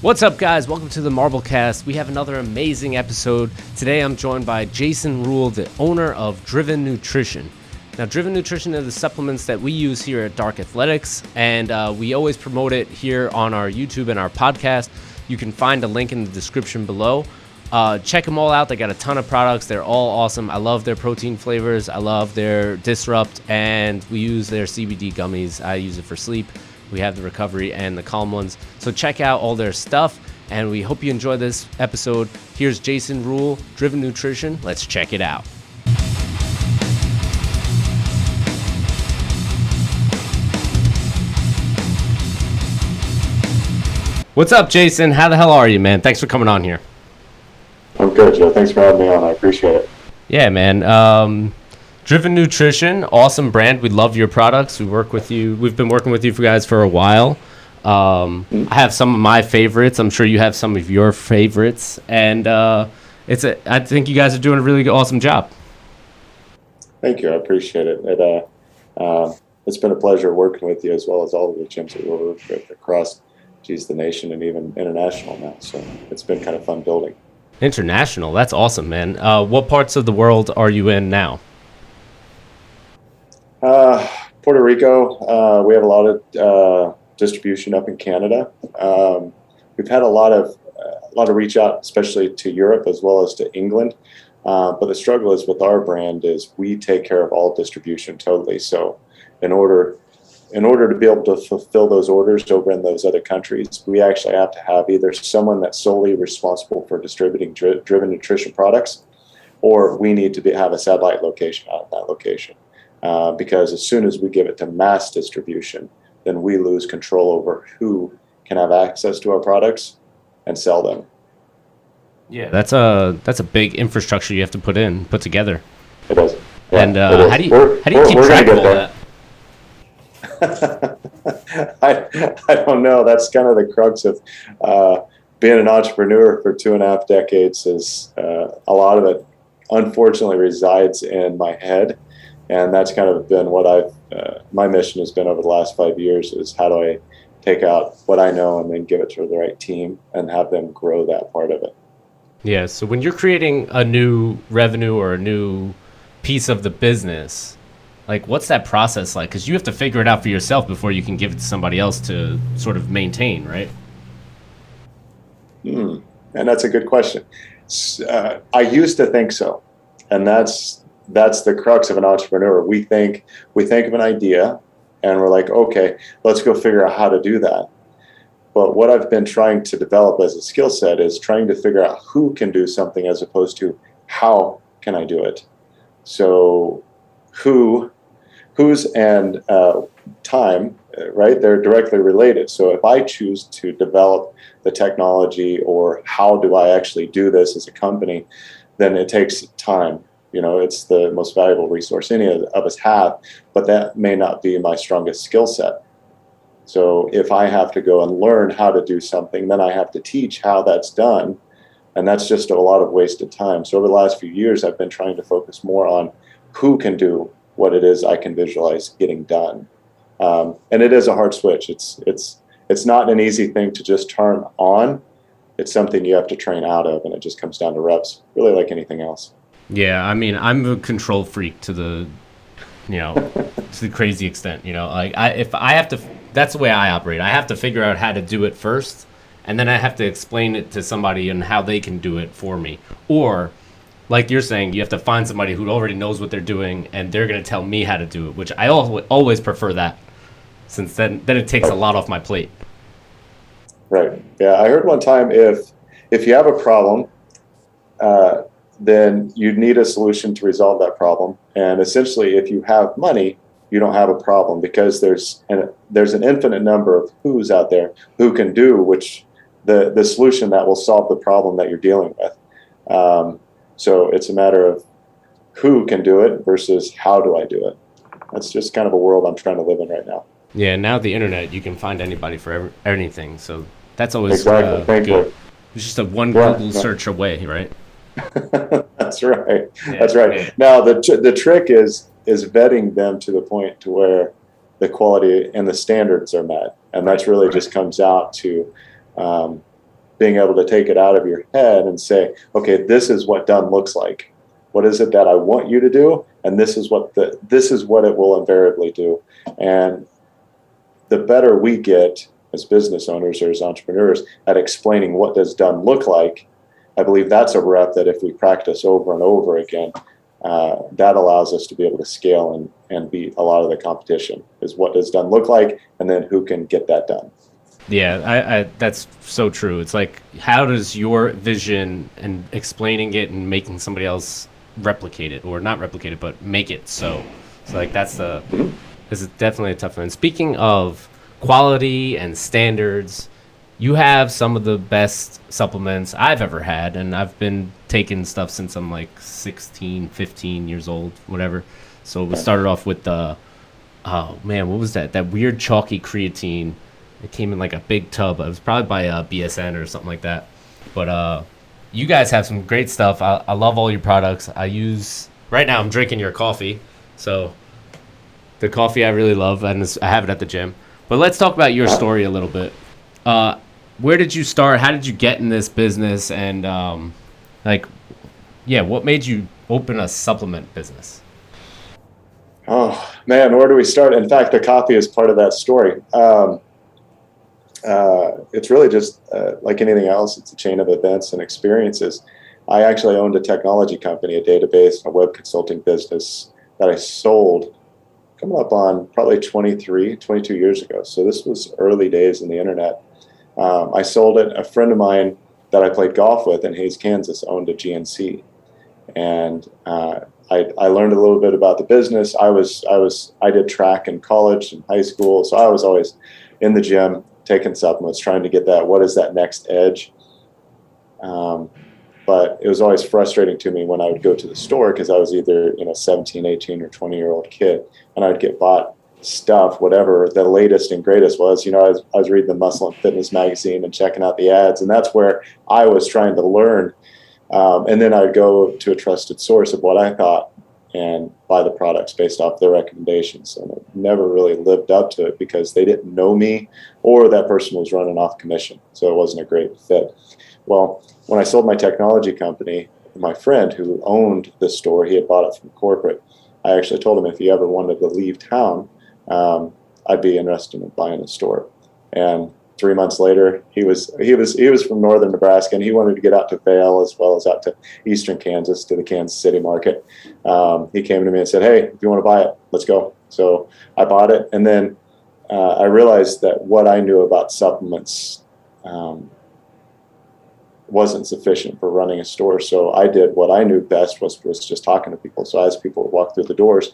What's up, guys? Welcome to the MarbleCast. We have another amazing episode. Today I'm joined by Jason Rule, the owner of Driven Nutrition. Now, Driven Nutrition are the supplements that we use here at Dark Athletics, and we always promote it here on our YouTube and our podcast. You can find a link in the description below. Check them all out. They got a ton of products. They're all awesome. I love their protein flavors. I love their Disrupt, and we use their CBD gummies. I use it for sleep. We have the recovery and the calm ones. So check out all their stuff, and we hope you enjoy this episode. Here's Jason Rule, Driven Nutrition. Let's check it out. What's up, Jason? How the hell are you, man? Thanks for coming on here. I'm good, Joe. Thanks for having me on. I appreciate it. Yeah, man. Driven Nutrition, awesome brand. We love your products. We work with you. We've been working with you guys for a while. I have some of my favorites. I'm sure you have some of your favorites, and I think you guys are doing a really good, awesome job. Thank you. I appreciate it. It's been a pleasure working with you, as well as all of the gyms that we work with across the nation and even international now. So it's been kind of fun building. International, that's awesome, man. What parts of the world are you in now? Puerto Rico. We have a lot of distribution up in Canada. We've had a lot of reach out, especially to Europe as well as to England. But the struggle is with our brand is we take care of all distribution totally. So in order to be able to fulfill those orders over in those other countries, we actually have to have either someone that's solely responsible for distributing Driven Nutrition products, or we need to have a satellite location out of that location. Because as soon as we give it to mass distribution, then we lose control over who can have access to our products and sell them. Yeah, that's a big infrastructure you have to put together. It is. Yeah, and how do you keep track of all that? I don't know. That's kind of the crux of being an entrepreneur for 2.5 decades. Is a lot of it, unfortunately, resides in my head. And that's kind of been what my mission has been over the last 5 years, is how do I take out what I know and then give it to the right team and have them grow that part of it. Yeah. So when you're creating a new revenue or a new piece of the business, like, what's that process like? Because you have to figure it out for yourself before you can give it to somebody else to sort of maintain, right? And that's a good question. I used to think so. And that's the crux of an entrepreneur. We think of an idea and we're like, okay, let's go figure out how to do that. But what I've been trying to develop as a skill set is trying to figure out who can do something as opposed to how can I do it. So who's and time, right? They're directly related. So if I choose to develop the technology, or how do I actually do this as a company, then it takes time. You know, it's the most valuable resource any of us have, but that may not be my strongest skill set. So if I have to go and learn how to do something, then I have to teach how that's done. And that's just a lot of wasted time. So over the last few years, I've been trying to focus more on who can do what it is I can visualize getting done. And it is a hard switch. It's not an easy thing to just turn on. It's something you have to train out of, and it just comes down to reps, really, like anything else. Yeah, I mean, I'm a control freak to the crazy extent. Like that's the way I operate. I have to figure out how to do it first, and then I have to explain it to somebody and how they can do it for me. Or, like you're saying, you have to find somebody who already knows what they're doing, and they're going to tell me how to do it, which I always prefer that, since then it takes a lot off my plate. Right. Yeah, I heard one time if you have a problem, then you need a solution to resolve that problem. And essentially, if you have money, you don't have a problem, because there's an infinite number of who's out there who can do the solution that will solve the problem that you're dealing with. So it's a matter of who can do it versus how do I do it. That's just kind of a world I'm trying to live in right now. Yeah, now the internet, you can find anybody for anything. So that's always exactly. Good. It's just a Google search away, right? That's right. Yeah, that's right. Yeah. Now the trick is vetting them to the point to where the quality and the standards are met, and that's really just comes out to being able to take it out of your head and say, okay, this is what done looks like. What is it that I want you to do? And this is what it will invariably do. And the better we get as business owners or as entrepreneurs at explaining what does done look like, I believe that's a rep that if we practice over and over again, that allows us to be able to scale and beat a lot of the competition. Is what does done look like, and then who can get that done. Yeah, I that's so true. It's like, how does your vision and explaining it and making somebody else replicate it, or not replicate it, but make it so. So like this is definitely a tough one. Speaking of quality and standards, you have some of the best supplements I've ever had, and I've been taking stuff since I'm like 16, 15 years old, whatever. So we started off with the, oh man, what was that? That weird chalky creatine. It came in like a big tub. It was probably by BSN or something like that. But you guys have some great stuff. I love all your products. Right now I'm drinking your coffee. So the coffee I really love, and I have it at the gym. But let's talk about your story a little bit. Where did you start? How did you get in this business? And what made you open a supplement business? Oh man, where do we start? In fact, the coffee is part of that story. It's really just like anything else. It's a chain of events and experiences. I actually owned a technology company, a database, a web consulting business that I sold coming up on probably 22 years ago. So this was early days in the internet. I sold it. A friend of mine that I played golf with in Hays, Kansas, owned a GNC, and I learned a little bit about the business. I did track in college and high school, so I was always in the gym taking supplements, trying to get that. What is that next edge? But it was always frustrating to me when I would go to the store, because I was either 17, 18, or 20-year-old kid, and I'd get bought stuff, whatever the latest and greatest was. I was reading the Muscle and Fitness magazine and checking out the ads, and that's where I was trying to learn. And then I'd go to a trusted source of what I thought and buy the products based off their recommendations. And it never really lived up to it because they didn't know me, or that person was running off commission. So it wasn't a great fit. Well, when I sold my technology company, my friend who owned the store, he had bought it from corporate. I actually told him if he ever wanted to leave town, I'd be interested in buying a store. And 3 months later, he was from northern Nebraska, and he wanted to get out to Vail as well as out to eastern Kansas, to the Kansas City market. He came to me and said, "Hey, if you want to buy it, let's go." So I bought it, and then I realized that what I knew about supplements wasn't sufficient for running a store. So I did what I knew best, was just talking to people. So as people would walk through the doors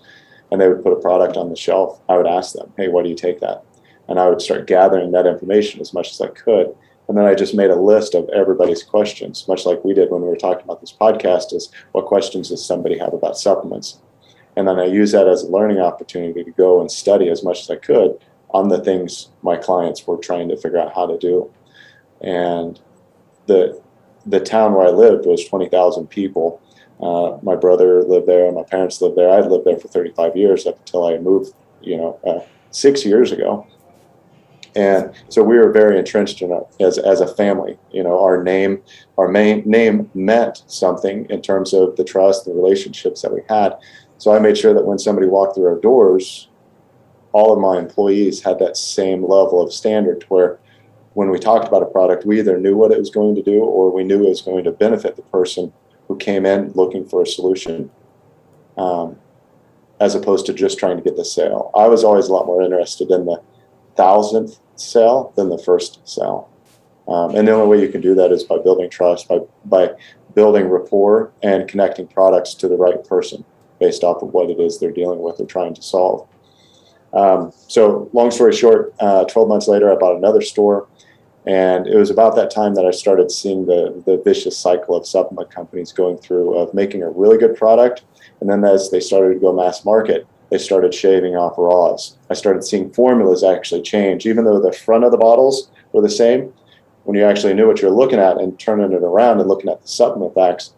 and they would put a product on the shelf, I would ask them, "Hey, why do you take that?" And I would start gathering that information as much as I could. And then I just made a list of everybody's questions, much like we did when we were talking about this podcast, is what questions does somebody have about supplements? And then I use that as a learning opportunity to go and study as much as I could on the things my clients were trying to figure out how to do. And the town where I lived was 20,000 people. My brother lived there, and my parents lived there. I lived there for 35 years up until I moved, 6 years ago. And so we were very entrenched in it as a family. Our main name meant something in terms of the trust, the relationships that we had. So I made sure that when somebody walked through our doors, all of my employees had that same level of standard, where when we talked about a product, we either knew what it was going to do, or we knew it was going to benefit the person who came in looking for a solution, as opposed to just trying to get the sale. I was always a lot more interested in the 1,000th sale than the first sale. And the only way you can do that is by building trust, by building rapport and connecting products to the right person based off of what it is they're dealing with or trying to solve. So long story short, 12 months later, I bought another store. And it was about that time that I started seeing the vicious cycle of supplement companies going through, of making a really good product. And then as they started to go mass market, they started shaving off raws. I started seeing formulas actually change. Even though the front of the bottles were the same, when you actually knew what you're looking at and turning it around and looking at the supplement facts,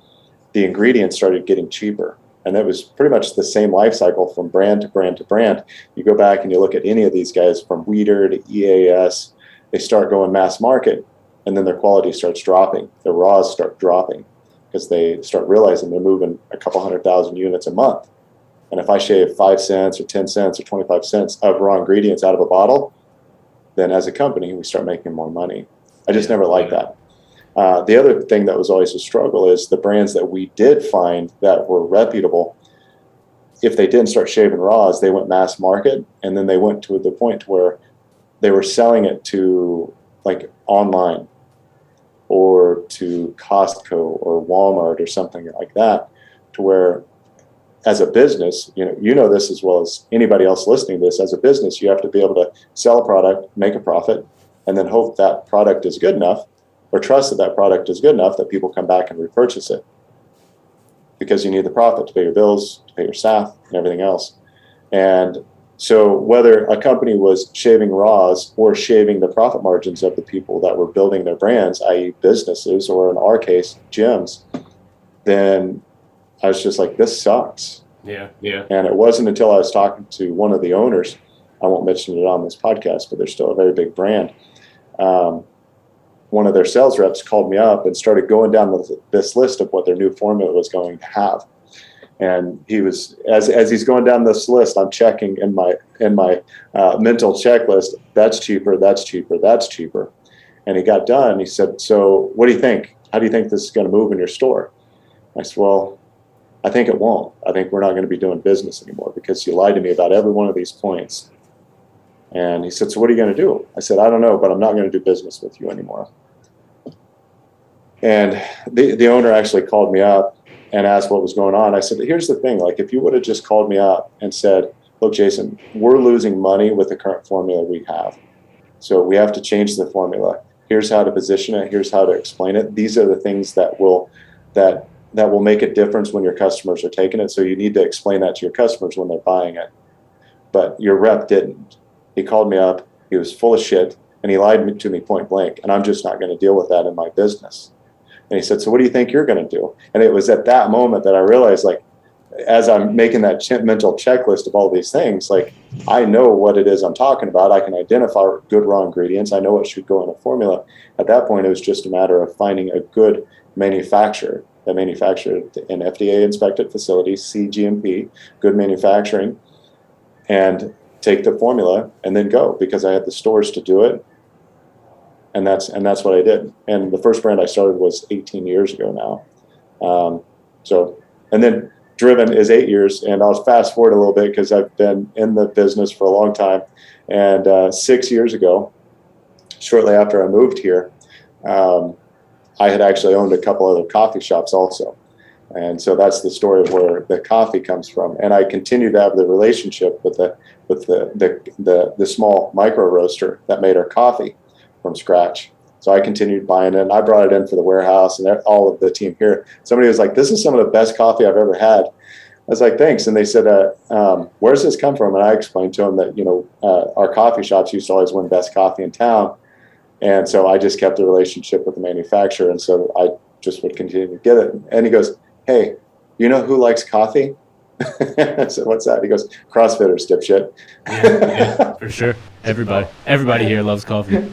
the ingredients started getting cheaper. And it was pretty much the same life cycle from brand to brand to brand. You go back and you look at any of these guys, from Weeder to EAS, they start going mass market, and then their quality starts dropping. Their raws start dropping because they start realizing they're moving a couple 100,000 units a month. And if I shave 5 cents or 10 cents or 25 cents of raw ingredients out of a bottle, then as a company, we start making more money. I just never liked that. The other thing that was always a struggle is the brands that we did find that were reputable, if they didn't start shaving raws, they went mass market, and then they went to the point where they were selling it to like online or to Costco or Walmart or something like that, to where as a business, you know this as well as anybody else listening to this, as a business, you have to be able to sell a product, make a profit, and then hope that product is good enough, or trust that that product is good enough that people come back and repurchase it, because you need the profit to pay your bills, to pay your staff, and everything else. And so whether a company was shaving raws or shaving the profit margins of the people that were building their brands, i.e. businesses, or in our case, gyms, then I was just like, this sucks. Yeah. And it wasn't until I was talking to one of the owners, I won't mention it on this podcast, but they're still a very big brand. One of their sales reps called me up and started going down this list of what their new formula was going to have. And he was, as he's going down this list, I'm checking in my mental checklist, that's cheaper, that's cheaper, that's cheaper. And he got done. He said, so what do you think? How do you think this is going to move in your store? I said, well, I think it won't. I think we're not going to be doing business anymore because you lied to me about every one of these points. And he said, so what are you going to do? I said, I don't know, but I'm not going to do business with you anymore. And the owner actually called me up and asked what was going on. I said, here's the thing. Like, if you would have just called me up and said, look, Jason, we're losing money with the current formula we have. So we have to change the formula. Here's how to position it. Here's how to explain it. These are the things that will make a difference when your customers are taking it. So you need to explain that to your customers when they're buying it. But your rep didn't. He called me up. He was full of shit, and he lied to me point blank. And I'm just not going to deal with that in my business. And he said, so what do you think you're going to do? And it was at that moment that I realized, like, as I'm making that mental checklist of all these things, like, I know what it is I'm talking about. I can identify good raw ingredients. I know what should go in a formula. At that point, it was just a matter of finding a good manufacturer that manufactured in FDA inspected facilities, CGMP, good manufacturing, and take the formula and then go, because I had the stores to do it. And that's what I did. And the first brand I started was 18 years ago now. And then Driven is 8 years, and I'll fast forward a little bit because I've been in the business for a long time. And 6 years ago, shortly after I moved here, I had actually owned a couple other coffee shops also. And so that's the story of where the coffee comes from. And I continue to have the relationship with the small micro roaster that made our coffee from scratch. So I continued buying it, and I brought it in for the warehouse and all of the team here. Somebody was like, this is some of the best coffee I've ever had. I was like, thanks. And they said, where's this come from? And I explained to them that, our coffee shops used to always win best coffee in town. And so I just kept the relationship with the manufacturer. And so I just would continue to get it. And he goes, hey, you know who likes coffee? I said, what's that? He goes, CrossFitters, dipshit. Yeah, for sure. Everybody here loves coffee.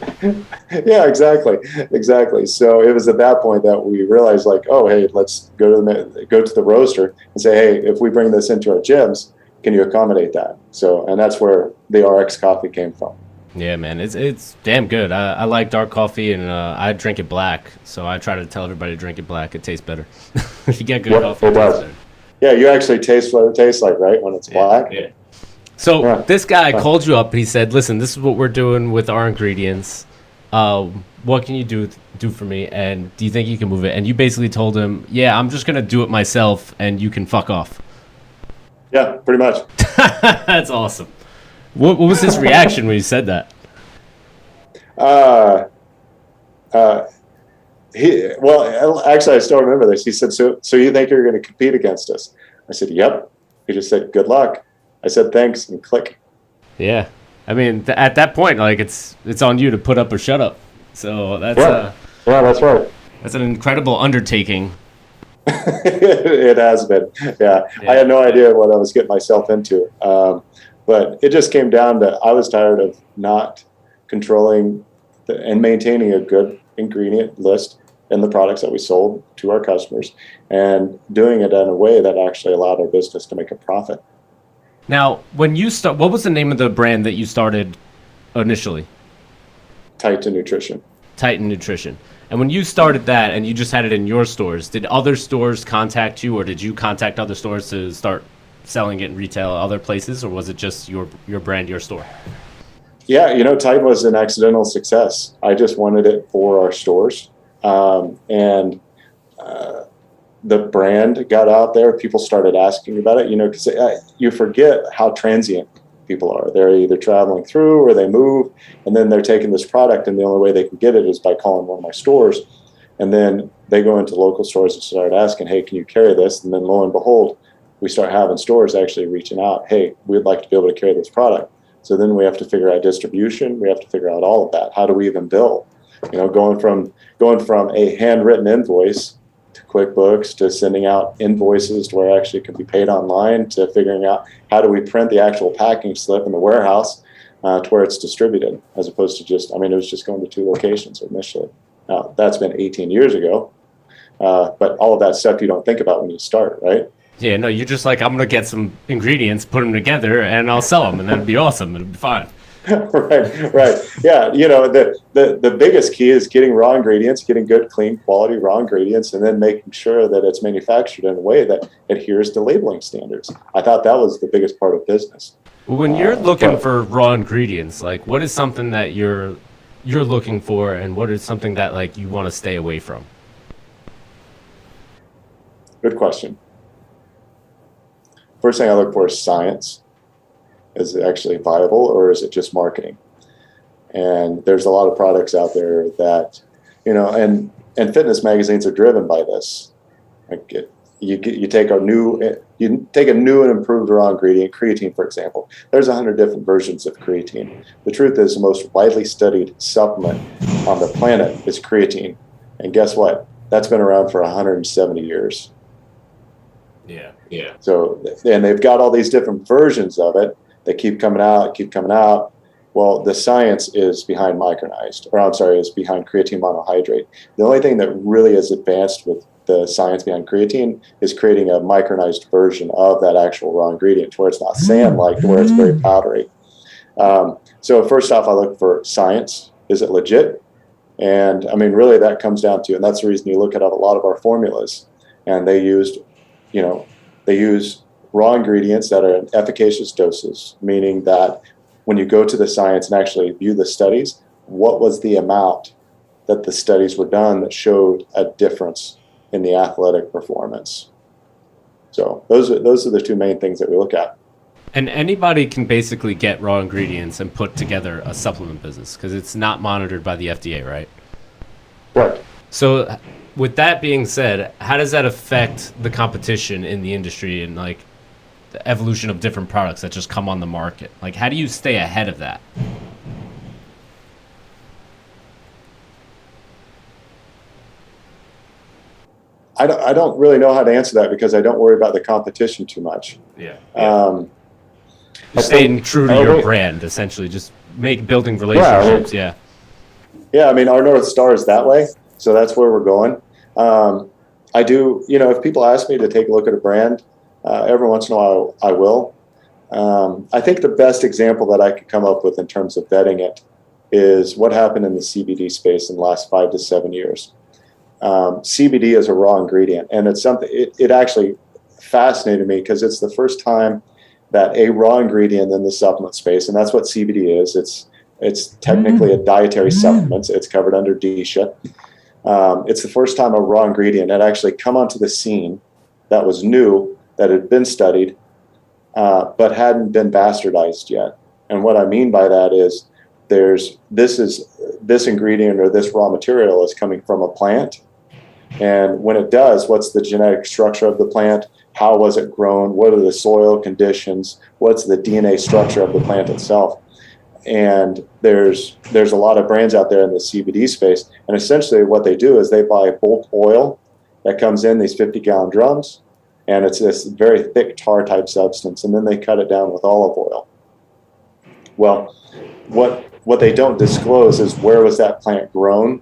Yeah, exactly. So it was at that point that we realized, like, oh, hey, let's go to the roaster and say, hey, if we bring this into our gyms, can you accommodate that? So, and that's where the RX coffee came from. Yeah, man, it's damn good. I like dark coffee, and I drink it black. So I try to tell everybody to drink it black. It tastes better. If you get good coffee, it tastes better. Yeah, you actually taste what it tastes like, right, when it's black? Yeah. So this guy called you up. He said, listen, this is what we're doing with our ingredients. What can you do for me? And do you think you can move it? And you basically told him, yeah, I'm just going to do it myself, and you can fuck off. Yeah, pretty much. That's awesome. What was his reaction when you said that? Actually, I still remember this. He said, so you think you're going to compete against us? I said, yep. He just said, good luck. I said, thanks, and click. Yeah. I mean, at that point, like, it's on you to put up or shut up. So that's that's right. That's an incredible undertaking. It has been. Yeah. I had no idea what I was getting myself into. But it just came down to, I was tired of not controlling and maintaining a good ingredient list in the products that we sold to our customers, and doing it in a way that actually allowed our business to make a profit. Now, when you what was the name of the brand that you started initially? Titan Nutrition. Titan Nutrition. And when you started that and you just had it in your stores, did other stores contact you, or did you contact other stores to start selling it in retail at other places, or was it just your brand, your store? Yeah, Titan was an accidental success. I just wanted it for our stores. And the brand got out there. People started asking about it, because you forget how transient people are. They're either traveling through or they move, and then they're taking this product, and the only way they can get it is by calling one of my stores. And then they go into local stores and start asking, hey, can you carry this? And then lo and behold, we start having stores actually reaching out, hey, we'd like to be able to carry this product. So then we have to figure out distribution. We have to figure out all of that. How do we even bill? Going from a handwritten invoice to QuickBooks, to sending out invoices to where actually it can be paid online, to figuring out how do we print the actual packing slip in the warehouse to where it's distributed, as opposed to just, it was just going to 2 locations initially. Now, that's been 18 years ago, but all of that stuff you don't think about when you start, right? Yeah, no, you're just like, I'm going to get some ingredients, put them together, and I'll sell them, and that'll be awesome. It'll be fine. Right. Yeah. The biggest key is getting raw ingredients, getting good, clean, quality raw ingredients, and then making sure that it's manufactured in a way that adheres to labeling standards. I thought that was the biggest part of business. When you're looking for raw ingredients, like, what is something that you're looking for, and what is something that, like, you want to stay away from? Good question. First thing I look for is science. Is it actually viable, or is it just marketing? And there's a lot of products out there that, and fitness magazines are driven by this. You take a new and improved raw ingredient, creatine, for example. There's 100 different versions of creatine. The truth is, the most widely studied supplement on the planet is creatine. And guess what? That's been around for 170 years. Yeah. So, and they've got all these different versions of it. They keep coming out. Well, the science is behind is behind creatine monohydrate. The only thing that really is advanced with the science behind creatine is creating a micronized version of that actual raw ingredient, to where it's not sand-like, to where it's very powdery. So first off, I look for science. Is it legit? And really that comes down to, and that's the reason you look at a lot of our formulas, and they use raw ingredients that are in efficacious doses, meaning that when you go to the science and actually view the studies, what was the amount that the studies were done that showed a difference in the athletic performance? So those are the 2 main things that we look at. And anybody can basically get raw ingredients and put together a supplement business, because it's not monitored by the FDA, right? Right. So with that being said, how does that affect the competition in the industry, and like the evolution of different products that just come on the market? Like, how do you stay ahead of that? I don't really know how to answer that, because I don't worry about the competition too much. Yeah. Staying true to your brand, essentially, just building relationships. Yeah. Our North Star is that way, so that's where we're going. I do, if people ask me to take a look at a brand, every once in a while I will. I think the best example that I could come up with in terms of vetting it is what happened in the CBD space in the last 5 to 7 years. CBD is a raw ingredient, and it's something, it actually fascinated me, because it's the first time that a raw ingredient in the supplement space, and that's what CBD is. It's technically a dietary supplement. It's covered under DSHA. It's the first time a raw ingredient had actually come onto the scene that was new, that had been studied, but hadn't been bastardized yet. And what I mean by that is, this ingredient or this raw material is coming from a plant. And when it does, what's the genetic structure of the plant? How was it grown? What are the soil conditions? What's the DNA structure of the plant itself? And there's a lot of brands out there in the CBD space. And essentially what they do is they buy bulk oil that comes in these 50-gallon drums. And it's this very thick tar type substance. And then they cut it down with olive oil. Well, what they don't disclose is, where was that plant grown?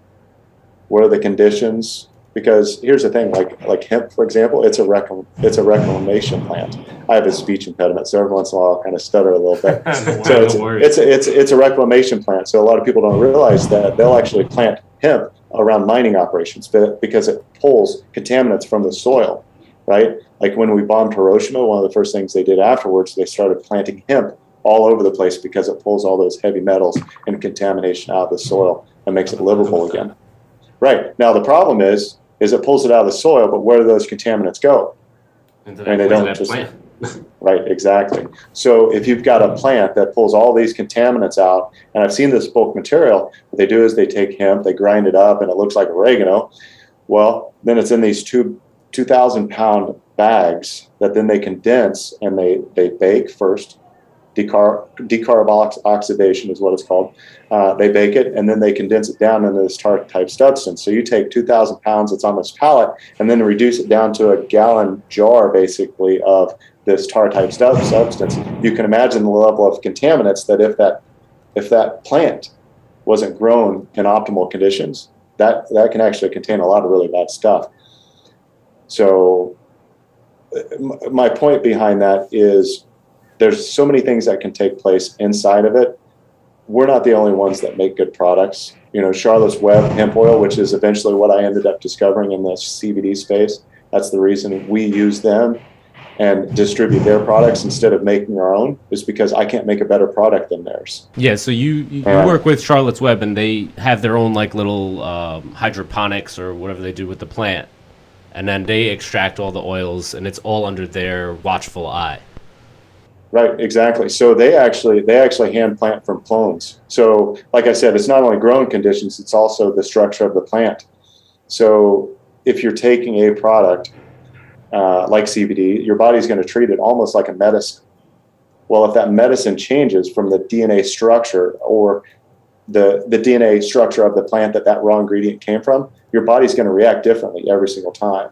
What are the conditions? Because here's the thing, like hemp, for example, it's a reclamation plant. I have a speech impediment, so every once in a while I kind of stutter a little bit. So it's a reclamation plant. So a lot of people don't realize that they'll actually plant hemp around mining operations because it pulls contaminants from the soil, right? Like when we bombed Hiroshima, one of the first things they did afterwards, they started planting hemp all over the place because it pulls all those heavy metals and contamination out of the soil and makes it livable again. Right. Now the problem is it pulls it out of the soil, but where do those contaminants go? And they don't just plant. Right, exactly. So if you've got a plant that pulls all these contaminants out, and I've seen this bulk material, what they do is they take hemp, they grind it up, and it looks like oregano. Well, then it's in these 2,000-pound bags that then they condense and they bake first. Decarbolic oxidation is what it's called. They bake it and then they condense it down into this tar type substance. So you take 2,000 pounds that's on this pallet and then reduce it down to a gallon jar basically of this tar type substance. You can imagine the level of contaminants that if that plant wasn't grown in optimal conditions, that can actually contain a lot of really bad stuff. So my point behind that is there's so many things that can take place inside of it. We're not the only ones that make good products. You know, Charlotte's Web hemp oil, which is eventually what I ended up discovering in the CBD space. That's the reason we use them and distribute their products instead of making our own, is because I can't make a better product than theirs. Yeah, so you work with Charlotte's Web, and they have their own like little hydroponics or whatever they do with the plant, and then they extract all the oils, and it's all under their watchful eye. Right, exactly. So they actually hand plant from clones. So like I said, it's not only growing conditions, it's also the structure of the plant. So if you're taking a product like CBD, your body's going to treat it almost like a medicine. Well, if that medicine changes from the DNA structure or the DNA structure of the plant that raw ingredient came from, your body's going to react differently every single time.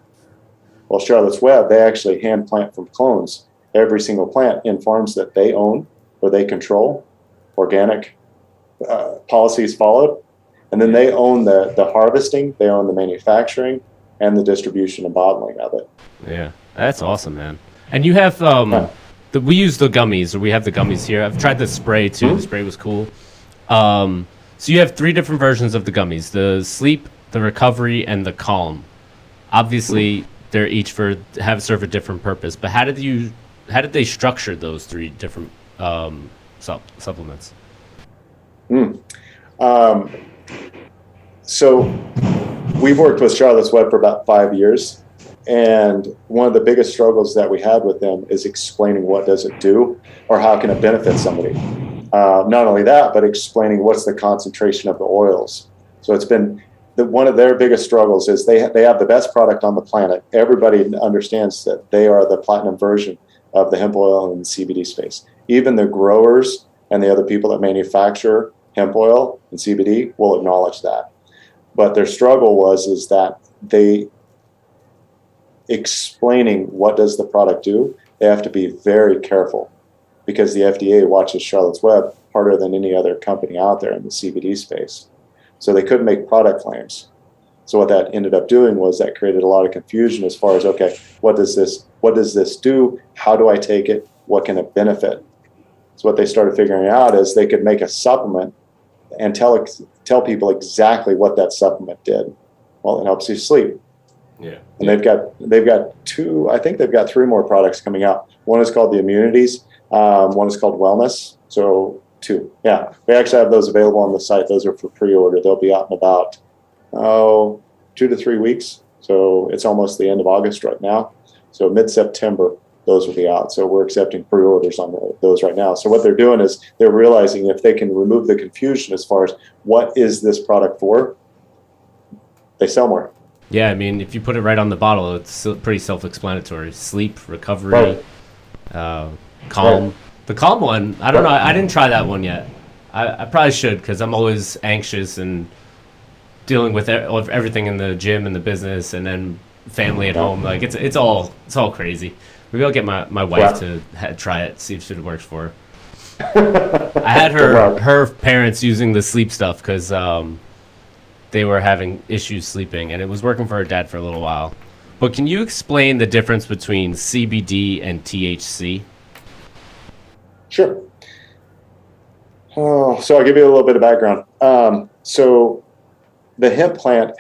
Well, Charlotte's Web, they actually hand plant from clones every single plant in farms that they own or they control, organic policies followed. And then they own the harvesting, they own the manufacturing, and the distribution and bottling of it. Yeah, that's awesome, man. And you have, we use the gummies, or we have the gummies here. I've tried the spray too. The spray was cool. So you have 3 different versions of the gummies: the sleep, the recovery, and the calm. Obviously, they're each serve a different purpose. But how did they structure those 3 different supplements? So we've worked with Charlotte's Web for about 5 years. And one of the biggest struggles that we had with them is explaining what does it do or how can it benefit somebody. Not only that, but explaining what's the concentration of the oils. So it's been one of their biggest struggles is they have the best product on the planet. Everybody understands that they are the platinum version of the hemp oil in the CBD space. Even the growers and the other people that manufacture hemp oil and CBD will acknowledge that. But their struggle is that they explaining what does the product do, they have to be very careful because the FDA watches Charlotte's Web harder than any other company out there in the CBD space. So they couldn't make product claims. So what that ended up doing was that created a lot of confusion as far as, okay, what does this do? How do I take it? What can it benefit? So what they started figuring out is they could make a supplement and tell people exactly what that supplement did. Well, it helps you sleep. Yeah. And they've got 2, I think they've got 3 more products coming out. One is called the Immunities. One is called Wellness. So 2. Yeah. We actually have those available on the site. Those are for pre-order. They'll be out in about 2 to 3 weeks. So it's almost the end of August right now. So mid-September, those will be out. So we're accepting pre-orders on those right now. So what they're doing is they're realizing if they can remove the confusion as far as what is this product for, they sell more. Yeah, I mean, if you put it right on the bottle, it's pretty self-explanatory. Sleep, recovery, calm. Right. The calm one, I don't know. I didn't try that one yet. I probably should because I'm always anxious and dealing with everything in the gym and the business and then family at home. Like it's all crazy. Maybe I'll get my wife to try it, see if it works for her. I had her parents using the sleep stuff because they were having issues sleeping, and it was working for her dad for a little while. But can you explain the difference between CBD and THC? Sure. Oh, so I'll give you a little bit of background. So the hemp plant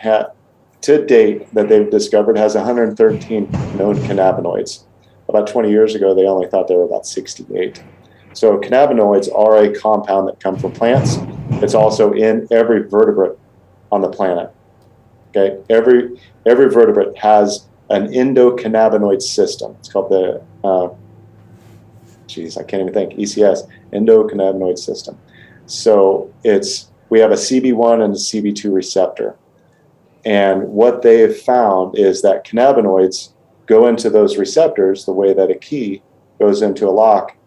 to date that they've discovered has 113 known cannabinoids. About 20 years ago, they only thought there were about 68. So cannabinoids are a compound that come from plants. It's also in every vertebrate on the planet. Okay, every vertebrate has an endocannabinoid system. It's called the I can't even think, ECS, endocannabinoid system. So we have a CB1 and a CB2 receptor. And what they have found is that cannabinoids go into those receptors the way that a key goes into a lock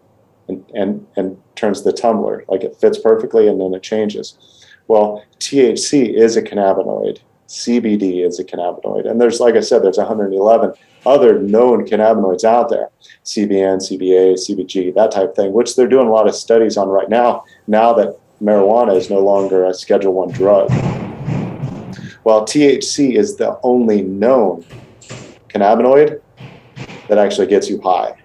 and turns the tumbler. Like it fits perfectly and then it changes. Well, THC is a cannabinoid. CBD is a cannabinoid. And there's, like I said, there's 111 other known cannabinoids out there. CBN, CBA, CBG, that type of thing, which they're doing a lot of studies on right now that marijuana is no longer a Schedule I drug. Well, THC is the only known cannabinoid that actually gets you high.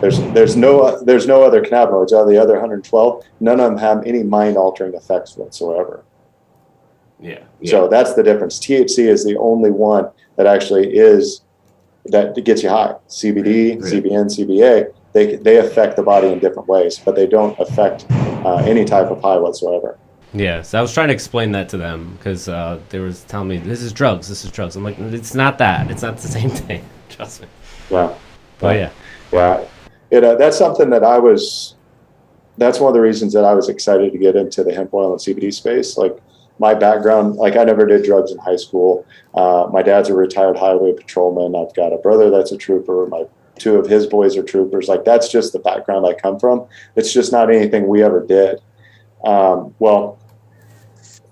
There's no other cannabinoids out of the other 112. None of them have any mind-altering effects whatsoever. Yeah. So that's the difference. THC is the only one that actually that gets you high. CBD, right. CBN, CBA, they affect the body in different ways, but they don't affect any type of high whatsoever. Yeah, so I was trying to explain that to them because they were telling me, this is drugs. I'm like, it's not that. It's not the same thing. Trust me. Yeah. But yeah. Yeah. That's something that's one of the reasons that I was excited to get into the hemp oil and CBD space. Like my background, like I never did drugs in high school. My dad's a retired highway patrolman. I've got a brother that's a trooper. Two of his boys are troopers. Like that's just the background I come from. It's just not anything we ever did. Well,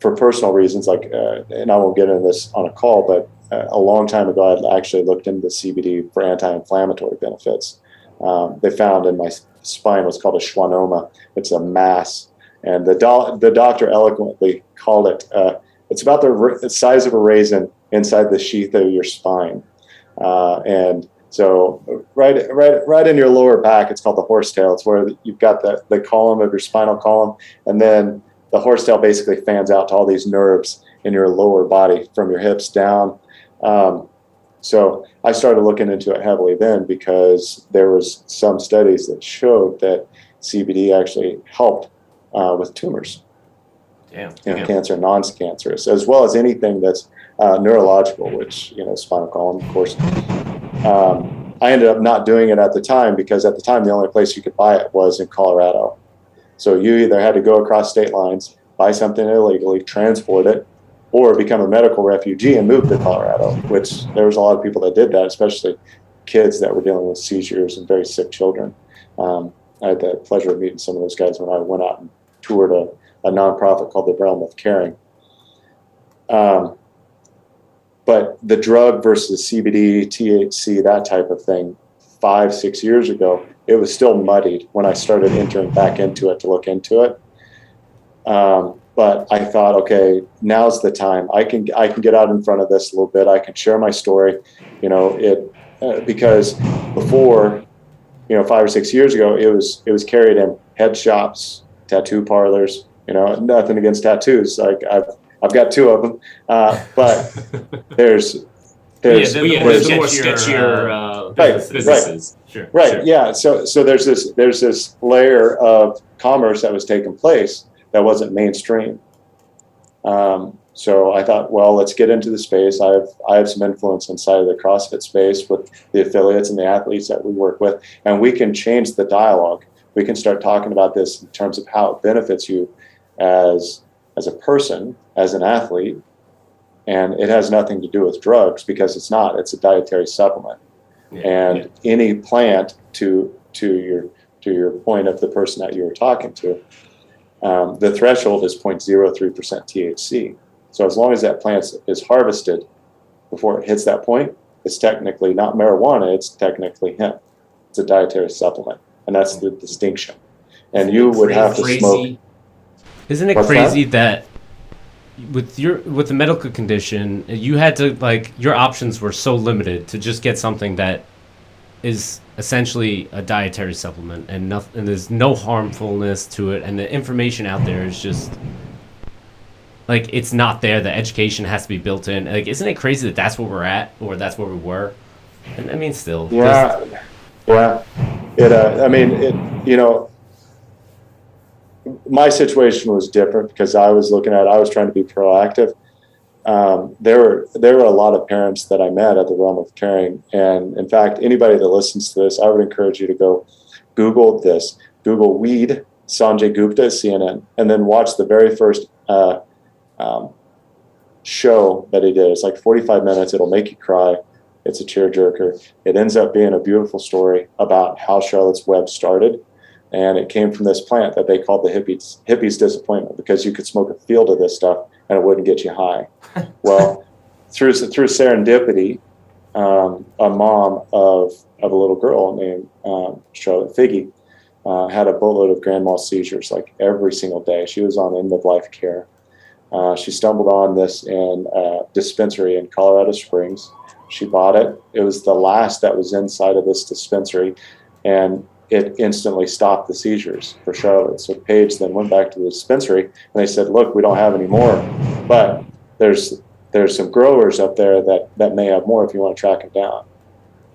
for personal reasons, and I won't get into this on a call, but a long time ago, I actually looked into CBD for anti-inflammatory benefits. They found in my spine what's called a schwannoma. It's a mass. And the doctor eloquently called it, it's about the size of a raisin inside the sheath of your spine. And so right in your lower back, it's called the horsetail. It's where you've got the column of your spinal column, and then the horsetail basically fans out to all these nerves in your lower body from your hips down. So I started looking into it heavily then because there was some studies that showed that CBD actually helped with tumors. Cancer, non-cancerous, as well as anything that's neurological, which, spinal column, of course. I ended up not doing it at the time because at the time, the only place you could buy it was in Colorado. So you either had to go across state lines, buy something illegally, transport it, or become a medical refugee and move to Colorado, which there was a lot of people that did that, especially kids that were dealing with seizures and very sick children. I had the pleasure of meeting some of those guys when I went out and toured a nonprofit called the Realm of Caring. But the drug versus CBD, THC, that type of thing, 5-6 years ago, it was still muddied when I started entering back into it to look into it. But I thought, okay, now's the time. I can get out in front of this a little bit. I can share my story, because before, 5 or 6 years ago, it was carried in head shops, tattoo parlors. Nothing against tattoos. Like I've got 2 of them, but there's more sketchier businesses. Right. Right. Sure. Yeah. So there's this layer of commerce that was taking place that wasn't mainstream. So I thought, well, let's get into the space. I have some influence inside of the CrossFit space with the affiliates and the athletes that we work with, and we can change the dialogue. We can start talking about this in terms of how it benefits you as a person, as an athlete, and it has nothing to do with drugs because it's not. It's a dietary supplement, any plant to your point of the person that you were talking to, the threshold is 0.03% THC. So as long as that plant is harvested before it hits that point, it's technically not marijuana. It's technically hemp. It's a dietary supplement, and that's the distinction. And you would have to smoke. Isn't it crazy that with the medical condition, you had to, like, your options were so limited to just get something that is essentially a dietary supplement, and nothing, and there's no harmfulness to it, and the information out there is just like, it's not there. The education has to be built in. Like, isn't it crazy that that's where we're at, or that's where we were? And I mean, still, yeah, yeah. I mean, my situation was different because I was trying to be proactive. There were a lot of parents that I met at the Realm of Caring, and in fact, anybody that listens to this, I would encourage you to go Google this. Google "weed Sanjay Gupta CNN," and then watch the very first show that he did. It's like 45 minutes. It'll make you cry. It's a tearjerker. It ends up being a beautiful story about how Charlotte's Web started. And it came from this plant that they called the hippies disappointment, because you could smoke a field of this stuff and it wouldn't get you high. Well, through serendipity, a mom of a little girl named Charlotte Figge had a boatload of grand mal seizures, like every single day. She was on end-of-life care. She stumbled on this in a dispensary in Colorado Springs. She bought it. It was the last that was inside of this dispensary, and it instantly stopped the seizures for Charlotte. So Paige then went back to the dispensary, and they said, look, we don't have any more, but there's some growers up there that may have more if you want to track them down.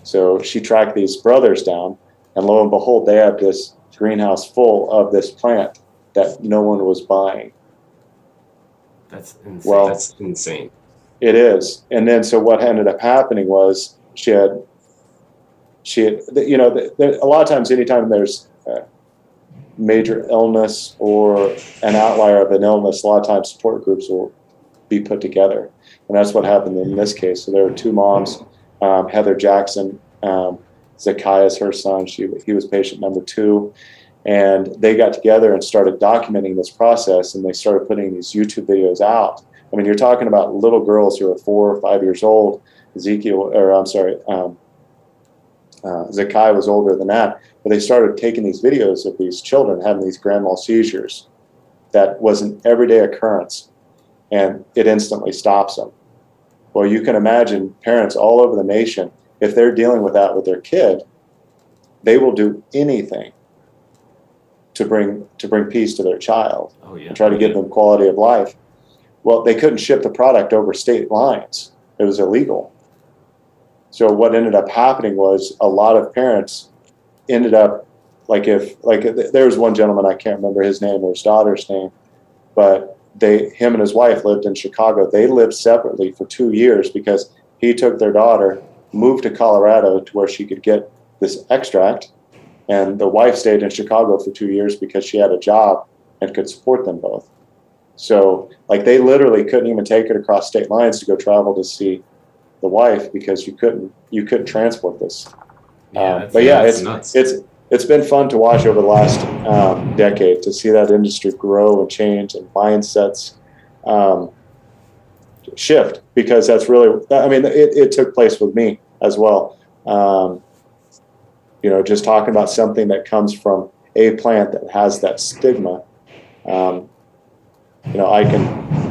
So she tracked these brothers down, and lo and behold, they had this greenhouse full of this plant that no one was buying. That's insane. Well, that's insane. It is. And then so what ended up happening was she had, a lot of times, anytime there's a major illness or an outlier of an illness, a lot of times support groups will be put together. And that's what happened in this case. So there were two moms, Heather Jackson, Zacchaeus, her son, he was patient number 2. And they got together and started documenting this process, and they started putting these YouTube videos out. I mean, you're talking about little girls who are 4 or 5 years old. Zacchaeus was older than that, but they started taking these videos of these children having these grand mal seizures. That was an everyday occurrence, and it instantly stops them. Well, you can imagine parents all over the nation, if they're dealing with that with their kid, they will do anything to bring peace to their child. And try to give them quality of life. Well, they couldn't ship the product over state lines. It was illegal. So what ended up happening was a lot of parents ended up, there was one gentleman, I can't remember his name or his daughter's name, but him and his wife lived in Chicago. They lived separately for 2 years because he took their daughter, moved to Colorado to where she could get this extract, and the wife stayed in Chicago for 2 years because she had a job and could support them both. So, they literally couldn't even take it across state lines to go travel to see the wife because you couldn't transport this. It's been fun to watch over the last decade to see that industry grow and change and mindsets shift, because that's really, it took place with me as well. Just talking about something that comes from a plant that has that stigma.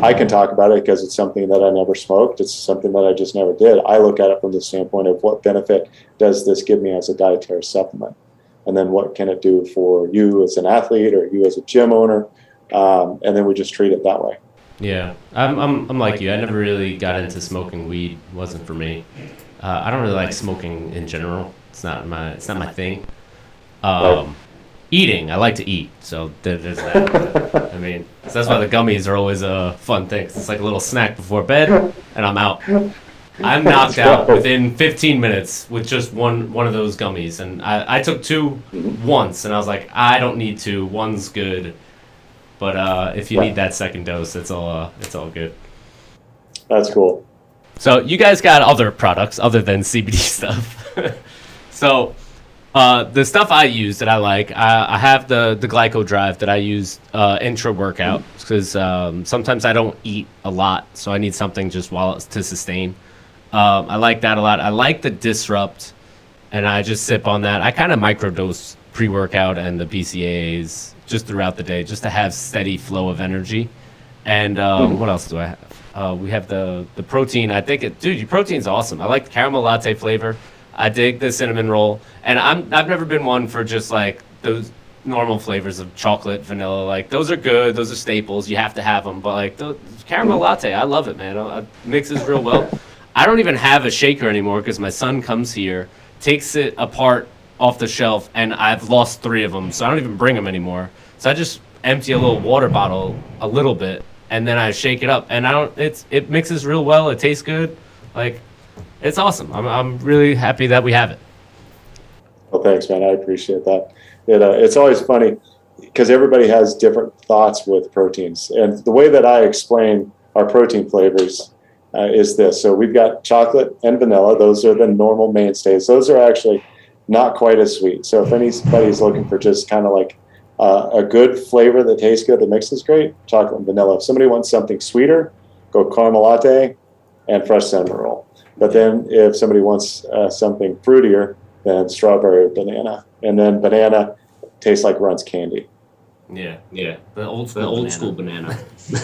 I can talk about it because it's something that I never smoked. It's something that I just never did. I look at it from the standpoint of what benefit does this give me as a dietary supplement? And then what can it do for you as an athlete or you as a gym owner? And then we just treat it that way. Yeah, I'm like you. I never really got into smoking weed. It wasn't for me. I don't really like smoking in general. It's not my thing. Eating, I like to eat, so there's that. So that's why the gummies are always a fun thing. It's like a little snack before bed, and I'm out. I'm knocked out within 15 minutes with just one of those gummies, and I took 2 once, and I was like, I don't need 2. One's good, but if you need that second dose, it's all good. That's cool. So you guys got other products other than CBD stuff. So. The stuff I use that I like, I have the Glyco Drive that I use intra workout, because sometimes I don't eat a lot, so I need something just to sustain. I like that a lot. I like the Disrupt, and I just sip on that. I kind of microdose pre-workout and the BCAAs just throughout the day, just to have steady flow of energy. And what else do I have? We have the protein. I think your protein's awesome. I like the caramel latte flavor. I dig the cinnamon roll, and I've never been one for just like those normal flavors of chocolate, vanilla. Like those are good. Those are staples. You have to have them. But like the caramel latte, I love it, man. It mixes real well. I don't even have a shaker anymore because my son comes here, takes it apart off the shelf, and I've lost 3 of them, so I don't even bring them anymore. So I just empty a little water bottle a little bit, and then I shake it up, and it mixes real well. It tastes good. Like, it's awesome. I'm really happy that we have it. Well, thanks, man. I appreciate that. It's always funny because everybody has different thoughts with proteins. And the way that I explain our protein flavors is this. So we've got chocolate and vanilla. Those are the normal mainstays. Those are actually not quite as sweet. So if anybody's looking for just kind of like a good flavor that tastes good, that mixes great, chocolate and vanilla. If somebody wants something sweeter, go caramel latte and fresh cinnamon roll. But then if somebody wants something fruitier, then strawberry or banana. And then banana tastes like Runts candy. Yeah. The old school banana.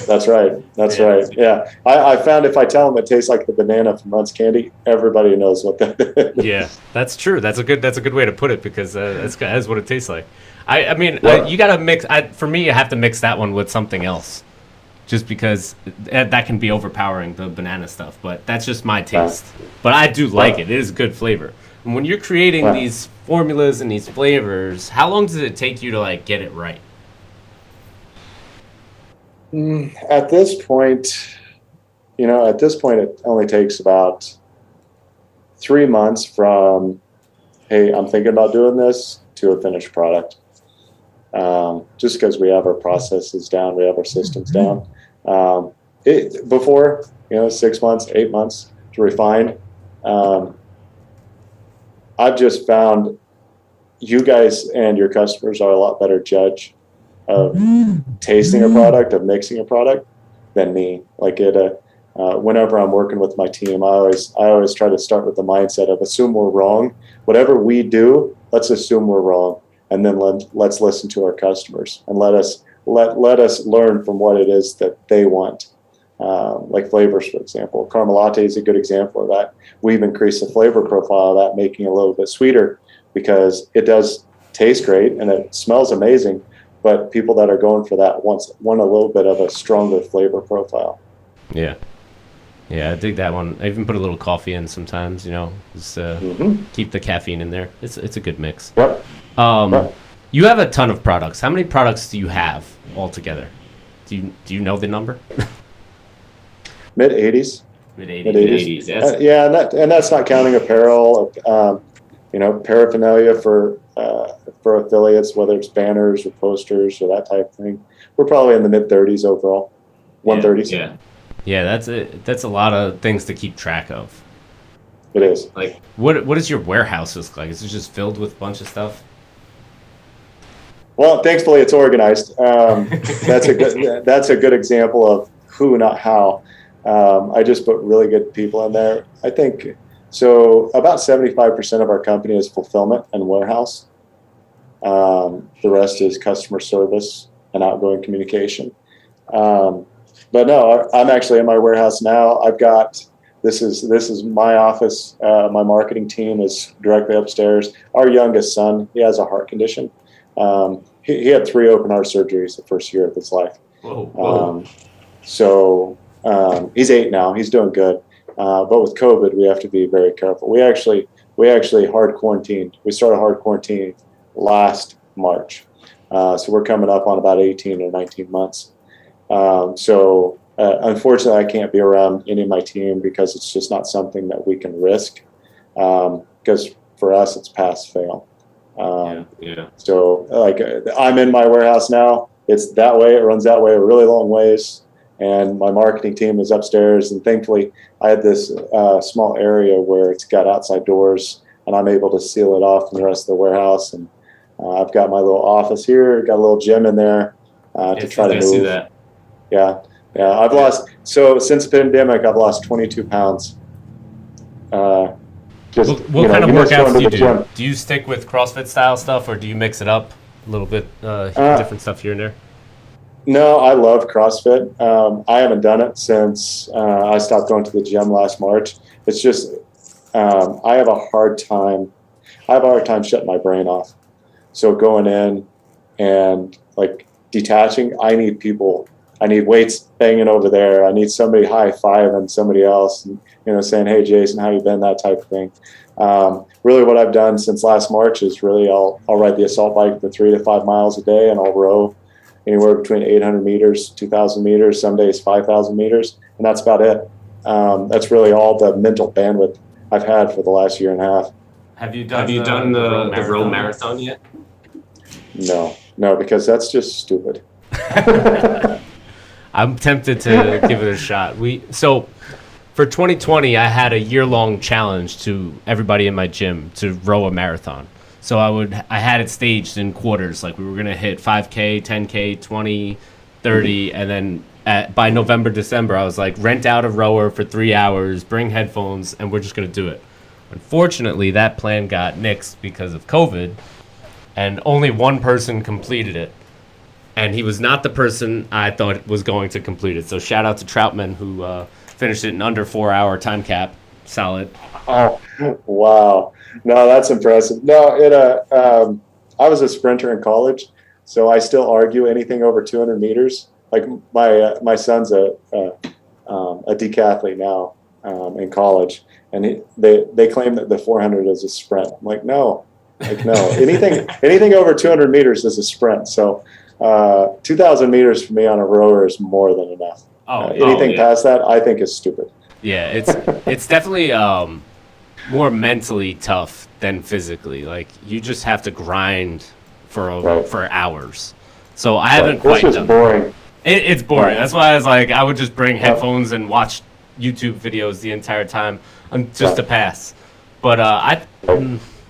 That's right. Right. Yeah. I found if I tell them it tastes like the banana from Runts candy, everybody knows what that is. Yeah, that's true. That's a good way to put it because that's what it tastes like. I mean, Yeah. you gotta mix. For me, I have to mix that one with something else, just because that can be overpowering the banana stuff. But that's just my taste. But I do like it. It is good flavor. And when you're creating these formulas and these flavors, how long does it take you to like get it right? At this point, it only takes about 3 months from, hey, I'm thinking about doing this, to a finished product. Just because we have our processes down, we have our systems down. Before, 6 months, 8 months to refine. I've just found you guys and your customers are a lot better judge of tasting a product, of mixing a product than me. Like whenever I'm working with my team, I always try to start with the mindset of assume we're wrong. Whatever we do, let's assume we're wrong, and then let's listen to our customers and let us learn from what it is that they want. Like flavors, for example, caramel latte is a good example of that. We've increased the flavor profile of that, making it a little bit sweeter because it does taste great and it smells amazing. But people that are going for that want a little bit of a stronger flavor profile. Yeah, I dig that one. I even put a little coffee in sometimes. Just keep the caffeine in there. It's a good mix. Yep. You have a ton of products. How many products do you have altogether? Do you know the number? Mid 80s. Mid 80s. Yes. Yeah, and that's not counting apparel. Paraphernalia for affiliates, whether it's banners or posters or that type of thing. We're probably in the mid 30s overall. 130s. Yeah. That's a lot of things to keep track of. It is. Like, what does your warehouse look like? Is it just filled with a bunch of stuff? Well, thankfully it's organized. That's a good example of who, not how. I just put really good people in there. I think so. About 75% of our company is fulfillment and warehouse. The rest is customer service and outgoing communication. But no, I'm actually in my warehouse now. I've got this is my office. My marketing team is directly upstairs. Our youngest son, he has a heart condition. He had 3 open heart surgeries the first year of his life. Whoa. So he's 8 now. He's doing good. But with COVID, we have to be very careful. We actually hard quarantined. We started hard quarantine last March. So we're coming up on about 18 or 19 months. Unfortunately, I can't be around any of my team because it's just not something that we can risk. Because for us, it's pass fail. So like I'm in my warehouse now. It's that way. It runs that way a really long ways. And my marketing team is upstairs. And thankfully, I had this small area where it's got outside doors, and I'm able to seal it off from the rest of the warehouse. And I've got my little office here. Got a little gym in there to try to move. See that. Yeah. I've lost. So since the pandemic, I've lost 22 pounds. What kind of workouts do you do? Do you stick with CrossFit style stuff, or do you mix it up a little bit, different stuff here and there? No, I love CrossFit. I haven't done it since I stopped going to the gym last March. It's just I have a hard time. I have a hard time shutting my brain off. So going in and like detaching, I need people. I need weights banging over there. I need somebody high-fiving somebody else, and, saying, "Hey, Jason, how you been?" That type of thing. Really, what I've done since last March is really I'll ride the assault bike for 3 to 5 miles a day, and I'll row anywhere between 800 meters, 2,000 meters, some days 5,000 meters, and that's about it. That's really all the mental bandwidth I've had for the last year and a half. Have you done the row marathon yet? No, because that's just stupid. I'm tempted to give it a shot. So for 2020, I had a year-long challenge to everybody in my gym to row a marathon. So I had it staged in quarters. Like we were going to hit 5K, 10K, 20, 30. And then by November, December, I was like, rent out a rower for 3 hours, bring headphones, and we're just going to do it. Unfortunately, that plan got nixed because of COVID, and only one person completed it. And he was not the person I thought was going to complete it. So shout out to Troutman, who finished it in under 4-hour time cap. Solid. Oh, wow. No, that's impressive. No, I was a sprinter in college, so I still argue anything over 200 meters. Like my son's a decathlete now in college, and they claim that the 400 is a sprint. I'm like, no. Anything over 200 meters is a sprint. So 2,000 meters for me on a rower is more than enough. Anything past that, I think, is stupid. Yeah, it's definitely more mentally tough than physically. Like you just have to grind for hours. So I haven't quite done. It's just boring. It's boring. Right. That's why I was like, I would just bring headphones and watch YouTube videos the entire time just to pass. But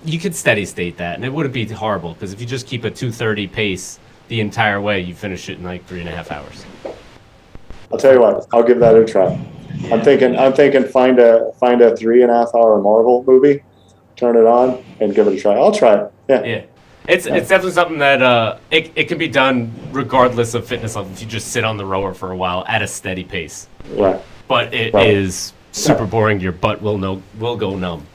you could steady state that, and it wouldn't be horrible because if you just keep a 2:30 pace the entire way, you finish it in like 3.5 hours. I'll tell you what, I'll give that a try. Yeah. I'm thinking find a 3.5 hour Marvel movie, turn it on, and give it a try. I'll try it. Yeah. It's definitely something that it can be done regardless of fitness level if you just sit on the rower for a while at a steady pace. Right. But it is super boring. Your butt will go numb.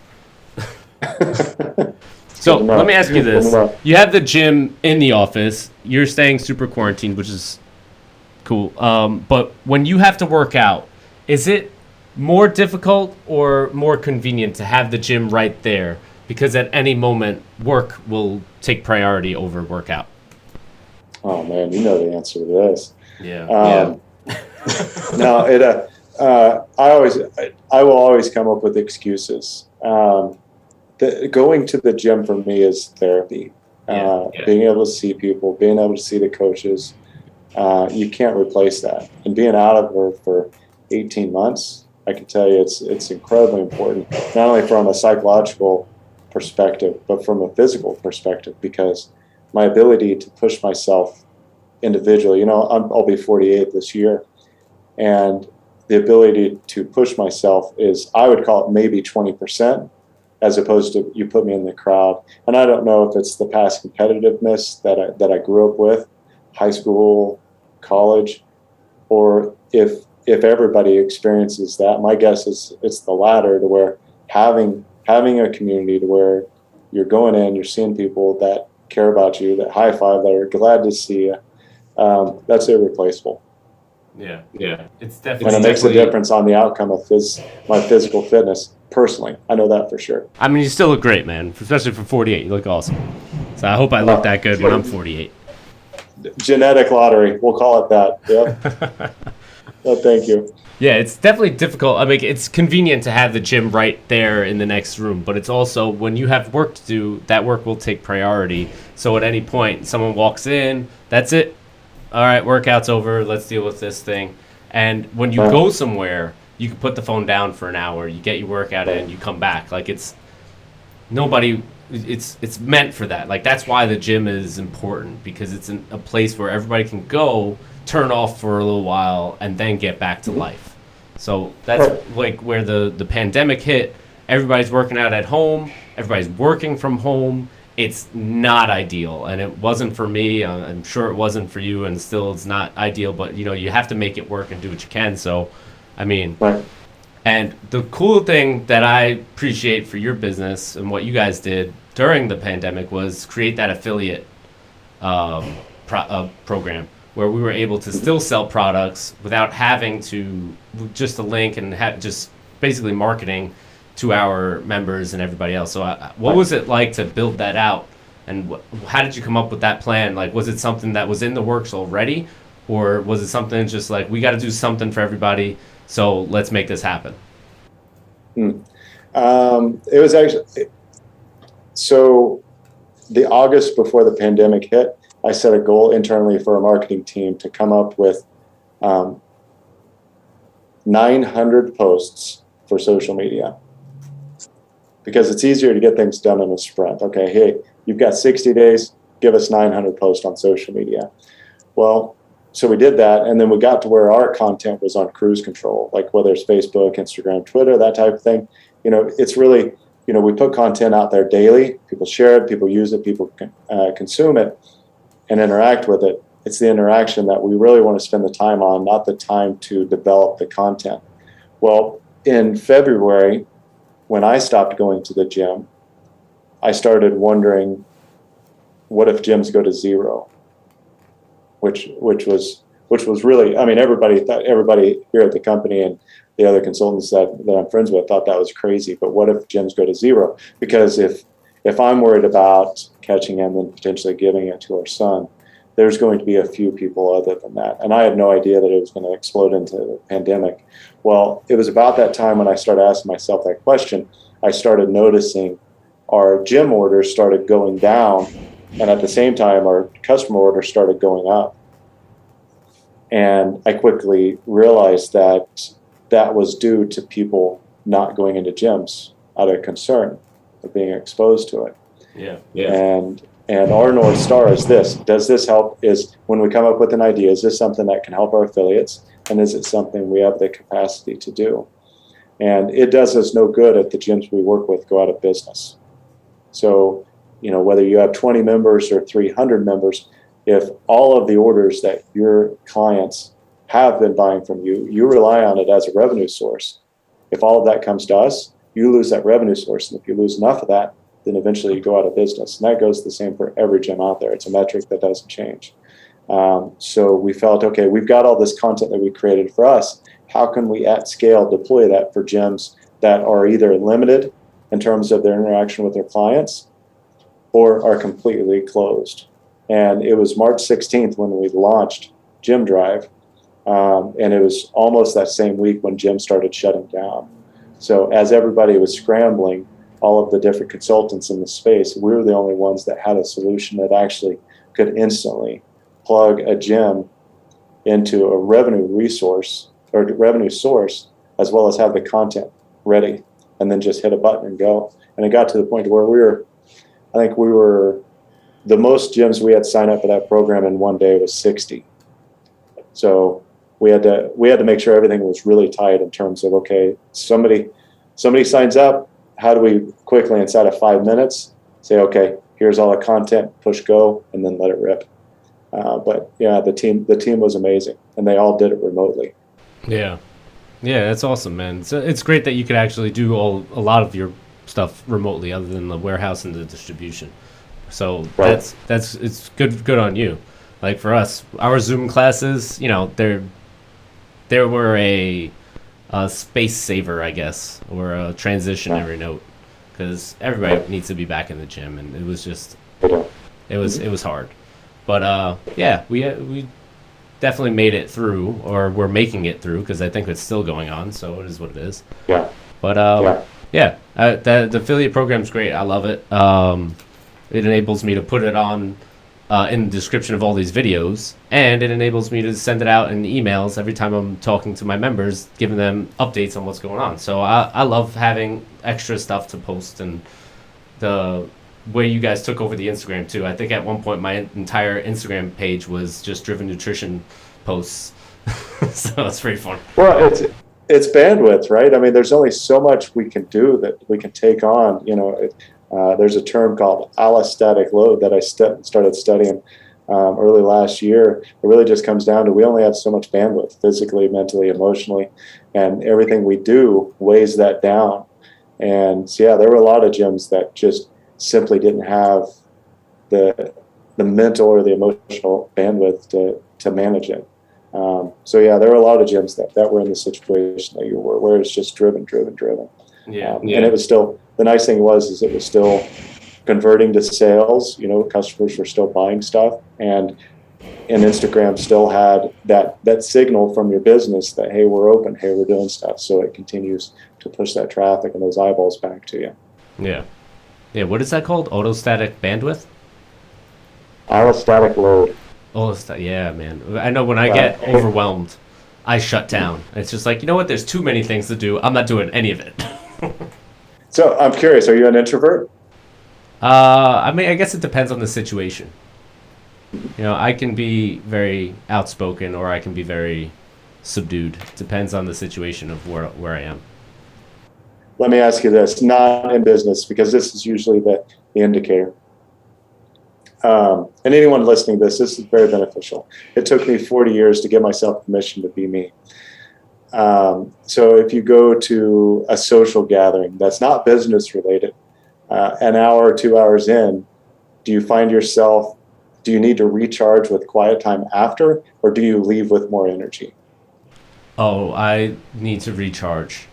So let me ask you this. You have the gym in the office. You're staying super quarantined, which is cool. But when you have to work out, is it more difficult or more convenient to have the gym right there? Because at any moment, work will take priority over workout. Oh, man, you know the answer to this. Yeah. No, I will always come up with excuses. Going to the gym for me is therapy. Being able to see people, being able to see the coaches, you can't replace that. And being out of work for 18 months, I can tell you it's incredibly important, not only from a psychological perspective, but from a physical perspective, because my ability to push myself individually, I'll be 48 this year, and the ability to push myself is, I would call it maybe 20%, as opposed to you put me in the crowd. And I don't know if it's the past competitiveness that I grew up with, high school, college, or if everybody experiences that. My guess is it's the latter, to where having a community to where you're going in, you're seeing people that care about you, that high five, that are glad to see you. That's irreplaceable. Yeah. It's definitely. And it makes a difference on the outcome of my physical fitness. Personally, I know that for sure. I mean, you still look great, man. Especially for 48, you look awesome. So I hope I look that good when I'm 48. Genetic lottery, we'll call it that. Yep. Well, thank you. Yeah, it's definitely difficult. I mean, it's convenient to have the gym right there in the next room, but it's also, when you have work to do, that work will take priority. So at any point, someone walks in, that's it. All right, workout's over. Let's deal with this thing. And when you go somewhere, you can put the phone down for an hour. You get your workout in, you come back. Like it's meant for that. Like that's why the gym is important, because it's a place where everybody can go, turn off for a little while, and then get back to life. So that's like where the pandemic hit. Everybody's working out at home. Everybody's working from home. it's not ideal, and it wasn't for me. I'm sure it wasn't for you, and still it's not ideal, but you have to make it work and do what you can. So I mean, Right. and the cool thing that I appreciate for your business and what you guys did during the pandemic was create that affiliate program where we were able to still sell products without having to just a link and just basically marketing to our members and everybody else. So what was it like to build that out, and how did you come up with that plan? Like, was it something that was in the works already, or was it something just like, we got to do something for everybody, so let's make this happen? It was actually, so the August before the pandemic hit, I set a goal internally for our marketing team to come up with 900 posts for social media, because it's easier to get things done in a sprint. Okay, hey, you've got 60 days, give us 900 posts on social media. Well, so we did that, and then we got to where our content was on cruise control, like whether it's Facebook, Instagram, Twitter, that type of thing. It's really, we put content out there daily. People share it, people use it, people consume it and interact with it. It's the interaction that we really want to spend the time on, not the time to develop the content. Well, in February, when I stopped going to the gym, I started wondering, what if gyms go to zero? Which was really, I mean, everybody here at the company and the other consultants that I'm friends with thought that was crazy. But what if gyms go to zero? Because if I'm worried about catching him and potentially giving it to our son, there's going to be a few people other than that. And I had no idea that it was going to explode into the pandemic. Well, it was about that time when I started asking myself that question. I started noticing our gym orders started going down, and at the same time, our customer orders started going up. And I quickly realized that that was due to people not going into gyms out of concern of being exposed to it. Yeah. And our North Star is this. Does this help? Is when we come up with an idea, is this something that can help our affiliates? And is it something we have the capacity to do? And it does us no good if the gyms we work with go out of business. So, whether you have 20 members or 300 members, if all of the orders that your clients have been buying from you, you rely on it as a revenue source. If all of that comes to us, you lose that revenue source. And if you lose enough of that, then eventually you go out of business. And that goes the same for every gym out there. It's a metric that doesn't change. So we felt, okay, we've got all this content that we created for us. How can we at scale deploy that for gyms that are either limited in terms of their interaction with their clients or are completely closed? And it was March 16th when we launched Gym Drive. And it was almost that same week when gyms started shutting down. So as everybody was scrambling, all of the different consultants in the space, we were the only ones that had a solution that actually could instantly plug a gym into a revenue resource or revenue source, as well as have the content ready, and then just hit a button and go. And it got to the point where the most gyms we had signed up for that program in one day was 60. So we had to make sure everything was really tight in terms of, okay, somebody signs up. How do we quickly, inside of 5 minutes, say, okay, here's all the content, push go, and then let it rip. But yeah, the team was amazing, and they all did it remotely. Yeah, that's awesome, man. So it's great that you could actually do a lot of your stuff remotely, other than the warehouse and the distribution. So right. it's good on you. Like for us, our Zoom classes, there were a space saver, I guess, or a transitionary note, because everybody needs to be back in the gym, and it was just, it was hard. But yeah, we definitely made it through, or we're making it through, because I think it's still going on, so it is what it is. Yeah. But the affiliate program's great. I love it. It enables me to put it on in the description of all these videos, and it enables me to send it out in emails every time I'm talking to my members, giving them updates on what's going on. So I love having extra stuff to post, and the way you guys took over the Instagram too. I think at one point my entire Instagram page was just Driven Nutrition posts. So it's pretty fun. Well, it's bandwidth, right? I mean, there's only so much we can do that we can take on. There's a term called allostatic load that I started studying early last year. It really just comes down to we only have so much bandwidth, physically, mentally, emotionally, and everything we do weighs that down. And so, yeah, there were a lot of gyms that just simply didn't have the mental or the emotional bandwidth to manage it. So yeah, there were a lot of gyms that were in the situation that you were, where it's just driven. And it was still, the nice thing is it was still converting to sales. Customers were still buying stuff, and Instagram still had that signal from your business that, hey, we're open, hey, we're doing stuff. So it continues to push that traffic and those eyeballs back to you. Yeah. What is that called? Autostatic bandwidth? Allostatic load. Yeah, man. I know when I get overwhelmed, I shut down. It's just like, you know what? There's too many things to do. I'm not doing any of it. So I'm curious, are you an introvert? I mean, I guess it depends on the situation. I can be very outspoken or I can be very subdued. Depends on the situation of where I am. Let me ask you this, not in business, because this is usually the indicator. And anyone listening to this is very beneficial. It took me 40 years to give myself permission to be me. So if you go to a social gathering that's not business related, an hour or 2 hours in, do you need to recharge with quiet time after, or do you leave with more energy? Oh, I need to recharge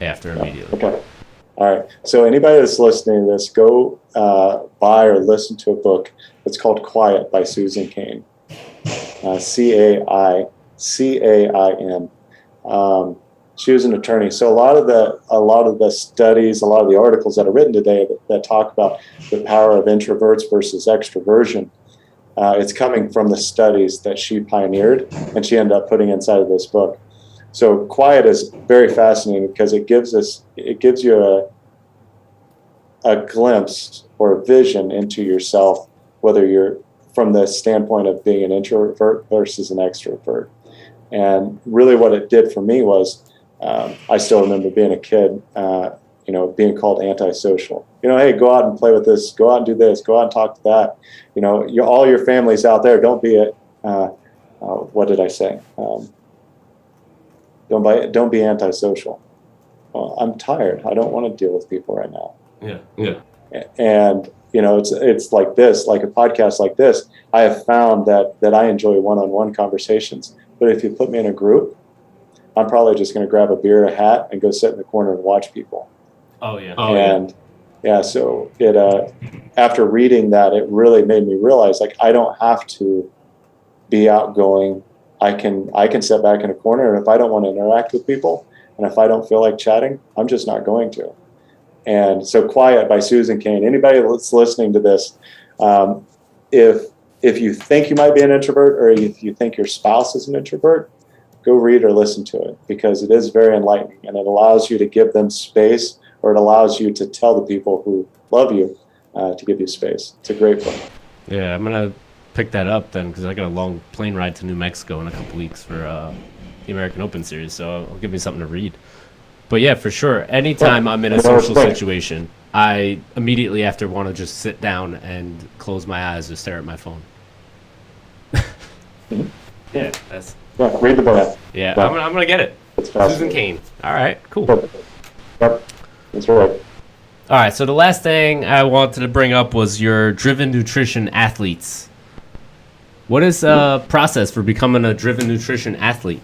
after immediately. Okay. All right. So anybody that's listening to this, go buy or listen to a book. It's called Quiet by Susan Cain. Cain. She was an attorney. So a lot of the studies, a lot of the articles that are written today that talk about the power of introverts versus extroversion, it's coming from the studies that she pioneered and she ended up putting inside of this book. So quiet is very fascinating because it gives you a glimpse or a vision into yourself, whether you're from the standpoint of being an introvert versus an extrovert. And really what it did for me was, I still remember being a kid, being called antisocial. Hey, go out and play with this, go out and do this, go out and talk to that. All your family's out there. Don't be what did I say? Don't be antisocial. Well, I'm tired. I don't want to deal with people right now. Yeah. And it's like this, like a podcast like this. I have found that I enjoy one-on-one conversations. But if you put me in a group, I'm probably just going to grab a beer, a hat, and go sit in the corner and watch people. Oh yeah. So it after reading that, it really made me realize, like, I don't have to be outgoing. I can sit back in a corner, and if I don't want to interact with people, and if I don't feel like chatting, I'm just not going to. And so Quiet by Susan Cain. Anybody that's listening to this, if you think you might be an introvert, or if you think your spouse is an introvert, go read or listen to it, because it is very enlightening, and it allows you to give them space, or it allows you to tell the people who love you to give you space. It's a great book. Yeah, I'm going to pick that up then, because I got a long plane ride to New Mexico in a couple weeks for the American Open Series, so it'll give me something to read. But yeah, for sure, anytime I'm in a social situation, I immediately after want to just sit down and close my eyes or stare at my phone. Yeah, read the book. Yeah, I'm gonna get it. Susan Cain. All right, cool. Yep, that's right. All right, so the last thing I wanted to bring up was your Driven Nutrition athletes. What is the process for becoming a Driven Nutrition athlete?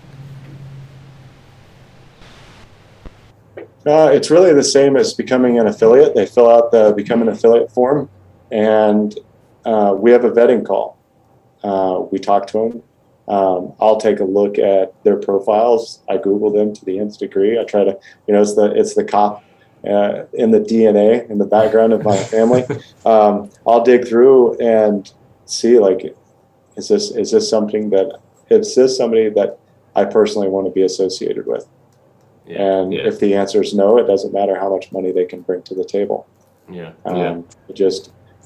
It's really the same as becoming an affiliate. They fill out the Become an Affiliate form, and we have a vetting call. We talk to them. I'll take a look at their profiles. I Google them to the nth degree. I try to, it's the cop in the DNA, in the background of my family. I'll dig through and see, like, is this somebody that I personally want to be associated with? And if the answer is no, it doesn't matter how much money they can bring to the table.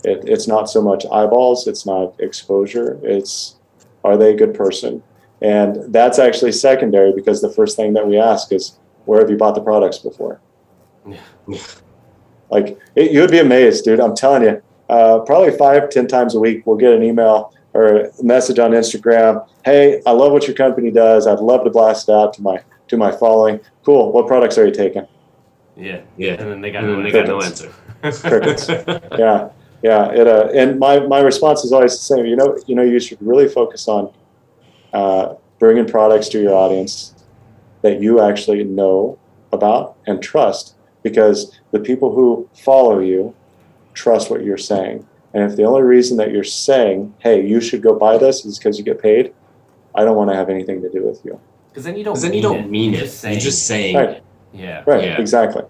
It's not so much eyeballs, it's not exposure, it's, are they a good person? And that's actually secondary, because the first thing that we ask is, where have you bought the products before? A Like you'd be amazed, dude. I'm telling you, probably 5-10 times a week, we'll get an email or a message on Instagram. Hey, I love what your company does. I'd love to blast it out to my following. Cool. What products are you taking? Yeah. And then they got no answer. Crickets. Yeah. And my response is always the same. You should really focus on bringing products to your audience that you actually know about and trust, because the people who follow you trust what you're saying. And if the only reason that you're saying, hey, you should go buy this is because you get paid, I don't want to have anything to do with you. Because then you don't mean it. You're just saying. Right. Yeah. Right. Exactly.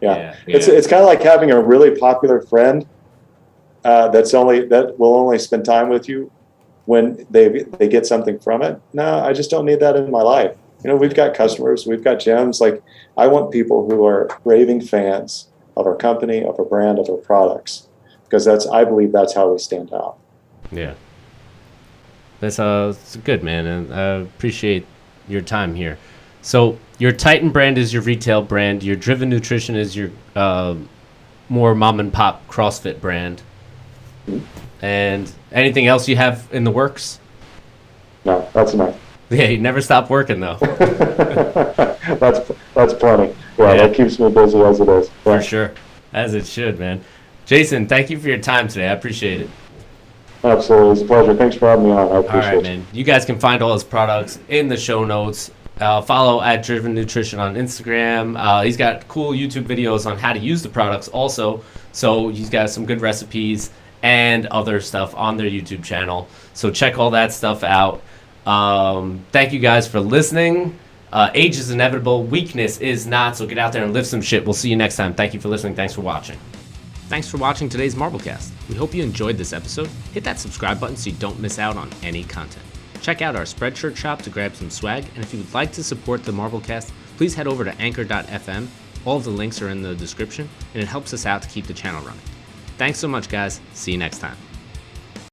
Yeah. It's kind of like having a really popular friend that will only spend time with you when they get something from it. No, I just don't need that in my life. We've got customers, we've got gyms. Like, I want people who are raving fans of our company, of our brand, of our products, because I believe that's how we stand out. Yeah. That's it's good, man, and I appreciate your time here. So your Titan brand is your retail brand. Your Driven Nutrition is your more mom and pop CrossFit brand. Mm-hmm. And anything else you have in the works? No, that's enough. Yeah, you never stop working though. That's plenty. Yeah, that keeps me busy as it is. Yeah. For sure, as it should, man. Jason, thank you for your time today. I appreciate it. Absolutely, it's a pleasure. Thanks for having me on. I appreciate it. All right, man. You guys can find all his products in the show notes. Follow at Driven Nutrition on Instagram. He's got cool YouTube videos on how to use the products also. So he's got some good recipes and other stuff on their YouTube channel. So check all that stuff out. Thank you guys for listening. Age is inevitable. Weakness is not. So get out there and lift some shit. We'll see you next time. Thank you for listening. Thanks for watching. Thanks for watching today's MarbleCast. We hope you enjoyed this episode. Hit that subscribe button so you don't miss out on any content. Check out our Spreadshirt shop to grab some swag. And if you would like to support the MarbleCast, please head over to anchor.fm. All of the links are in the description, and it helps us out to keep the channel running. Thanks so much, guys. See you next time.